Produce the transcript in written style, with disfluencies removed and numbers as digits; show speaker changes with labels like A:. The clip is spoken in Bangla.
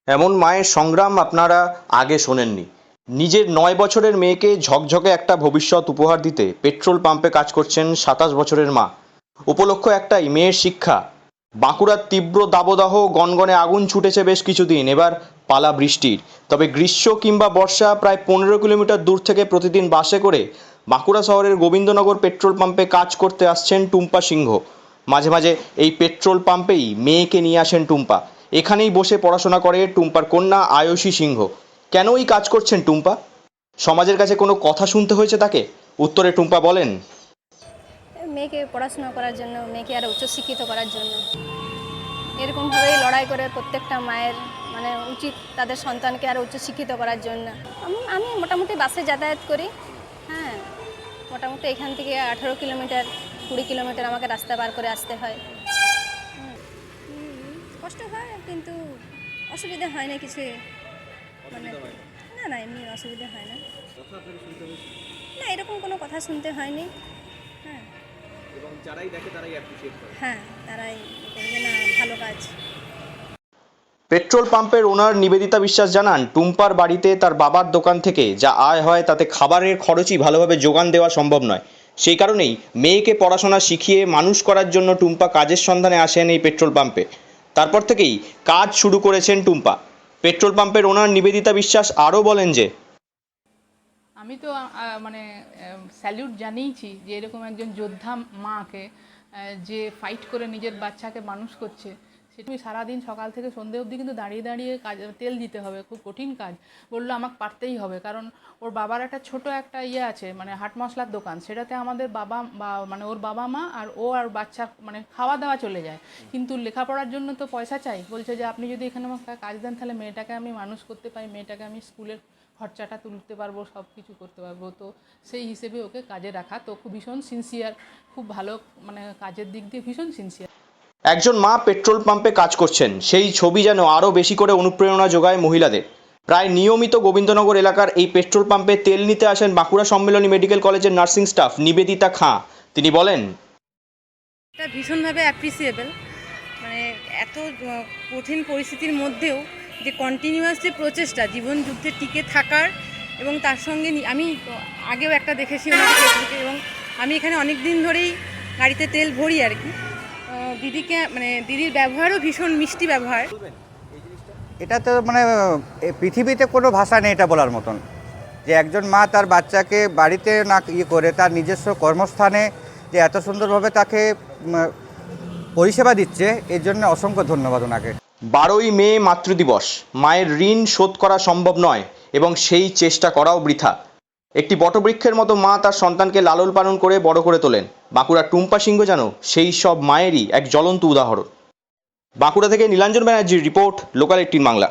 A: এমন মায়ের সংগ্রাম আপনারা আগে শোনেননি। নিজের ৯ বছরের মেয়েকে ঝকঝকে একটা ভবিষ্যৎ উপহার দিতে পেট্রোল পাম্পে কাজ করছেন ২৭ বছরের মা। উপলক্ষ একটাই, মেয়ের শিক্ষা। বাঁকুড়ার তীব্র দাবদাহ, গনগনে আগুন ছুটেছে বেশ কিছুদিন, এবার পালা বৃষ্টির। তবে গ্রীষ্ম কিংবা বর্ষা, প্রায় ১৫ কিলোমিটার দূর থেকে প্রতিদিন বাসে করে বাঁকুড়া শহরের গোবিন্দনগর পেট্রোল পাম্পে কাজ করতে আসছেন টুম্পা সিংহ। মাঝে মাঝে এই পেট্রোল পাম্পেই মেয়েকে নিয়ে আসেন টুম্পা। এখানেই বসে পড়াশোনা করে টুম্পার কন্যা আয়ুষী সিংহ। কেন এই কাজ করছেন টুম্পা? সমাজের কাছে কোনো কথা শুনতে হয়েছে তাকে? উত্তরে টুম্পা বলেন,
B: মেয়েকে পড়াশোনা করার জন্য, মেয়েকে আরও উচ্চশিক্ষিত করার জন্য এরকমভাবেই লড়াই করে প্রত্যেকটা মায়ের উচিত তাদের সন্তানকে আরও উচ্চশিক্ষিত করার জন্য। আমি মোটামুটি বাসে যাতায়াত করি। হ্যাঁ, মোটামুটি এখান থেকে ১৮ কিলোমিটার ২০ কিলোমিটার আমাকে রাস্তা পার করে আসতে হয়। কষ্ট হয়, কিন্তু অসুবিধা হয় না কিছু। না, এমনি অসুবিধা হয় না। না, এরকম কোনো কথা শুনতে হয়নি। হ্যাঁ,
A: এবং যারাই দেখে তারাই অ্যাপ্রিশিয়েট করে।
B: হ্যাঁ, তারাই বলবে না ভালো কাজ।
A: পেট্রোল পাম্পের ওনার নিবেদিতা বিশ্বাস জানান, টুম্পার বাড়িতে তার বাবার দোকান থেকে যা আয় হয় তাতে খাবারের খরচই ভালোভাবে যোগান দেওয়া সম্ভব নয়। সেই কারণেই মেয়েকে পড়াশোনা শিখিয়ে মানুষ করার জন্য টুম্পা কাজের সন্ধানে আসেন এই পেট্রোল পাম্পে। তারপর থেকেই কাজ শুরু করেছেন টুম্পা। পেট্রোল পাম্পের ওনার নিবেদিতা বিশ্বাস আরও বলেন যে,
C: আমি তো স্যালিউট জানিয়েছি যে এরকম একজন যোদ্ধা মাকে, যে ফাইট করে নিজের বাচ্চাকে মানুষ করছে। সেটুকুই সারাদিন সকাল থেকে সন্ধে অবধি কিন্তু দাঁড়িয়ে দাঁড়িয়ে কাজ, তেল দিতে হবে, খুব কঠিন কাজ। বললো আমাকে পারতেই হবে, কারণ ওর বাবার একটা ছোট একটা আছে, হাট মশলার দোকান। সেটাতে আমাদের বাবা বা ওর বাবা মা আর ও আর বাচ্চা খাওয়া দাওয়া চলে যায়। কিন্তু লেখাপড়ার জন্য তো পয়সা চাই। বলছে যে আপনি যদি এখানে আমাকে কাজ দেন তাহলে মেয়েটাকে আমি মানুষ করতে পারি, মেয়েটাকে আমি স্কুলের খরচাটা তুলতে পারবো, সব কিছু করতে পারবো। তো সেই হিসেবে ওকে কাজে রাখা। তো খুব ভীষণ সিনসিয়ার, খুব ভালো, কাজের দিক দিয়ে ভীষণ সিনসিয়ার।
A: একজন মা পেট্রোল পাম্পে কাজ করছেন, সেই ছবি যেন আরও বেশি করে অনুপ্রেরণা যোগায় মহিলাদের। প্রায় নিয়মিত গোবিন্দনগর এলাকার এই পেট্রোল পাম্পে তেল নিতে আসেন বাঁকুড়া সম্মেলনী মেডিকেল কলেজের নার্সিং স্টাফ নিবেদিতা খাঁ। তিনি বলেন,
D: এটা ভীষণভাবে অ্যাপ্রিসিয়েবল। এত কঠিন পরিস্থিতির মধ্যেও যে কন্টিনিউয়াস যে প্রচেষ্টা জীবন যুদ্ধে টিকে থাকার, এবং তার সঙ্গে আমি আগেও একটা দেখেছি ওনাকে ফেসবুকে, এবং আমি এখানে অনেক দিন ধরেই গাড়িতে তেল ভরি আর কি। দিদিকে দিদির ব্যবহারও ভীষণ মিষ্টি ব্যবহার।
E: এটা তো পৃথিবীতে কোনো ভাষা নেই এটা বলার মতন, যে একজন মা তার বাচ্চাকে বাড়িতে না করে তার নিজস্ব কর্মস্থানে যে এত সুন্দরভাবে তাকে পরিষেবা দিচ্ছে, এর জন্য অসংখ্য ধন্যবাদ ওনাকে।
A: 12ই মে মাতৃদিবস। মায়ের ঋণ শোধ করা সম্ভব নয় এবং সেই চেষ্টা করাও বৃথা। একটি বটবৃক্ষের মতো মা তার সন্তানকে লালন পালন করে বড় করে তোলেন। বাঁকুড়ার টুম্পা সিংহ যেন সেই সব মায়েরই এক জ্বলন্ত উদাহরণ। বাঁকুড়া থেকে নীলাঞ্জন ব্যানার্জির রিপোর্ট, লোকাল 18 বাংলা।